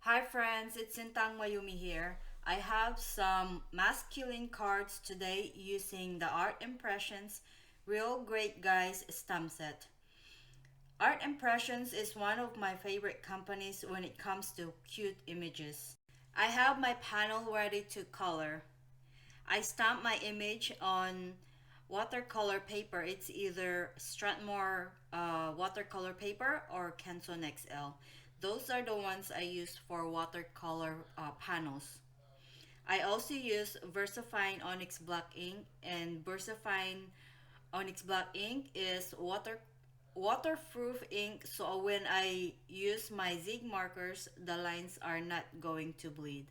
Hi friends, it's Sintang Mayumi here. I have some masculine cards today using the Art Impressions Real Great Guys stamp set. Art Impressions is one of my favorite companies when it comes to cute images. I have my panel ready to color. I stamp my image on watercolor paper. It's either Strathmore watercolor paper or Canson XL. Those are the ones I use for watercolor panels. I also use Versafine Onyx Black ink, and Versafine Onyx Black ink is waterproof ink, so when I use my zig markers, the lines are not going to bleed.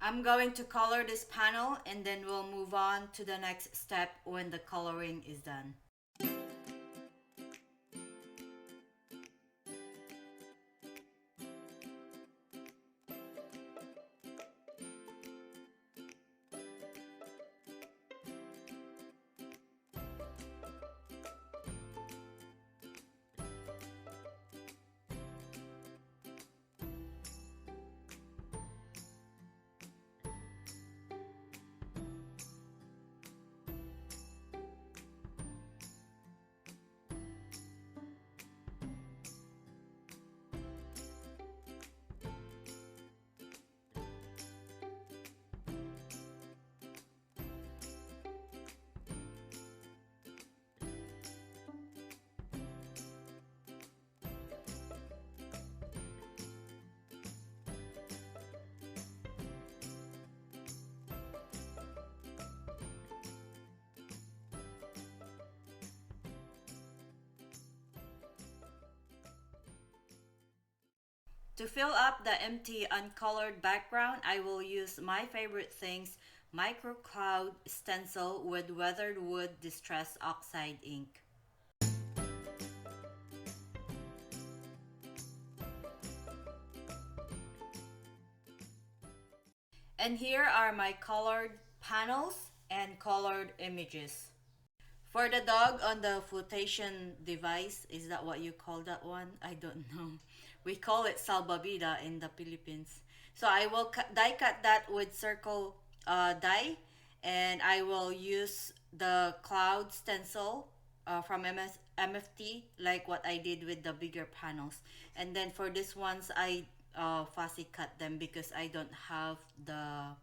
I'm going to color this panel and then we'll move on to the next step when the coloring is done. To fill up the empty uncolored background, I will use my favorite things, Micro Cloud Stencil with Weathered Wood Distress Oxide ink. And here are my colored panels and colored images. For the dog on the flotation device, is that what you call that one? I don't know. We call it salbabida in the Philippines. So I will die cut that with circle die, and I will use the cloud stencil from MFT, like what I did with the bigger panels. And then for this ones, I fussy cut them because I don't have the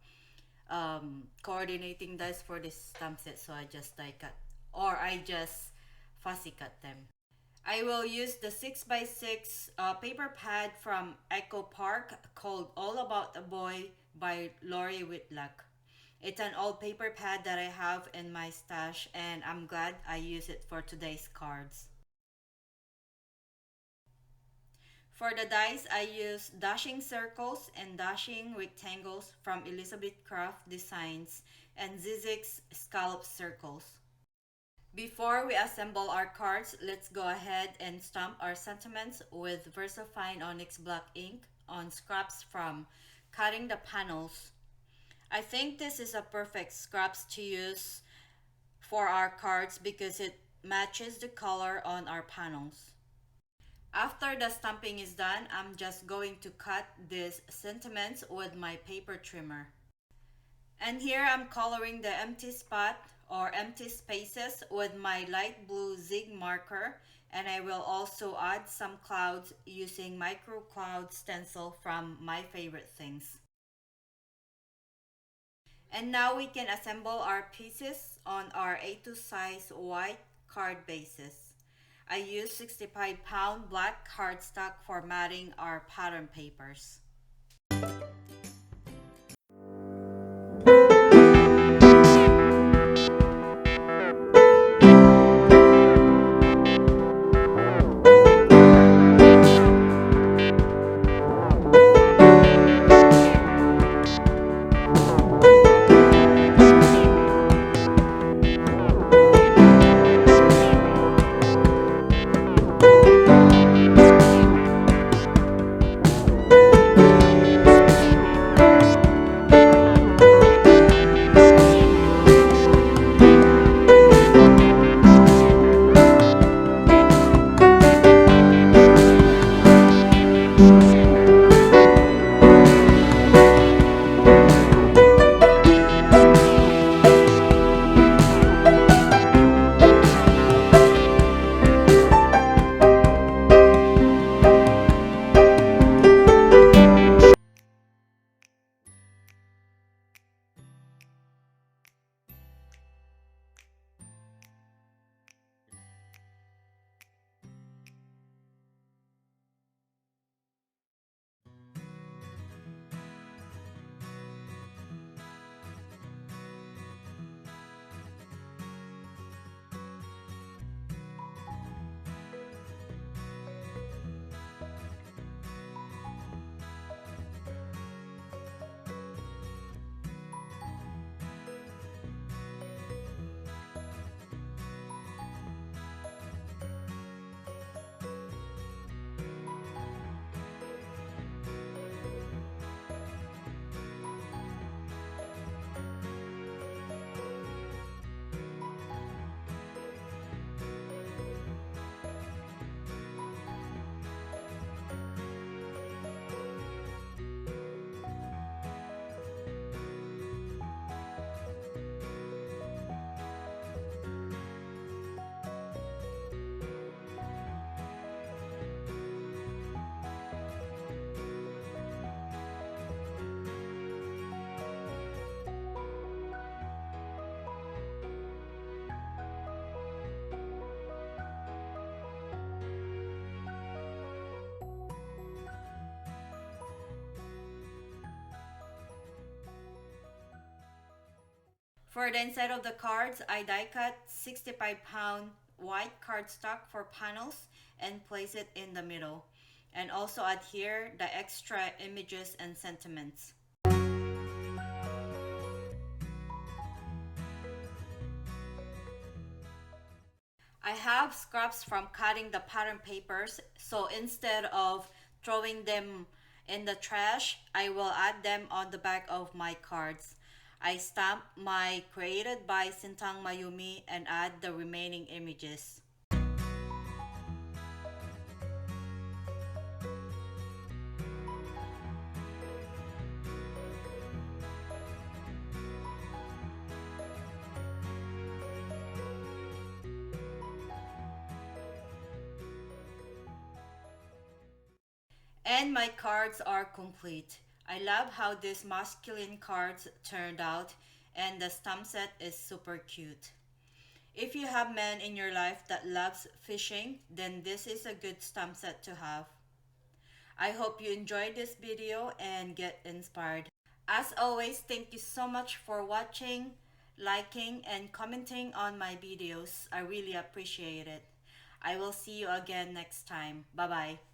coordinating dies for this stamp set, so I just die cut or I just fussy cut them. I will use the 6x6 paper pad from Echo Park called All About a Boy by Lori Whitlock. It's an old paper pad that I have in my stash, and I'm glad I use it for today's cards. For the dies, I use dashing circles and dashing rectangles from Elizabeth Craft Designs and Sizzix scallop circles. Before we assemble our cards, let's go ahead and stamp our sentiments with Versafine Onyx Black ink on scraps from cutting the panels. I think this is a perfect scraps to use for our cards because it matches the color on our panels. After the stamping is done, I'm just going to cut these sentiments with my paper trimmer. And here I'm coloring the empty spot or empty spaces with my light blue zig marker, and I will also add some clouds using Micro Cloud Stencil from My Favorite Things. And now we can assemble our pieces on our A2 size white card bases. I use 65-pound black cardstock for matting our pattern papers. For the inside of the cards, I die cut 65-pound white cardstock for panels and place it in the middle. And also adhere the extra images and sentiments. I have scraps from cutting the pattern papers, so instead of throwing them in the trash, I will add them on the back of my cards. I stamp my created by Sintang Mayumi and add the remaining images. And my cards are complete. I love how these masculine cards turned out, and the stamp set is super cute. If you have men in your life that loves fishing, then this is a good stamp set to have. I hope you enjoyed this video and get inspired. As always, thank you so much for watching, liking, and commenting on my videos. I really appreciate it. I will see you again next time. Bye bye.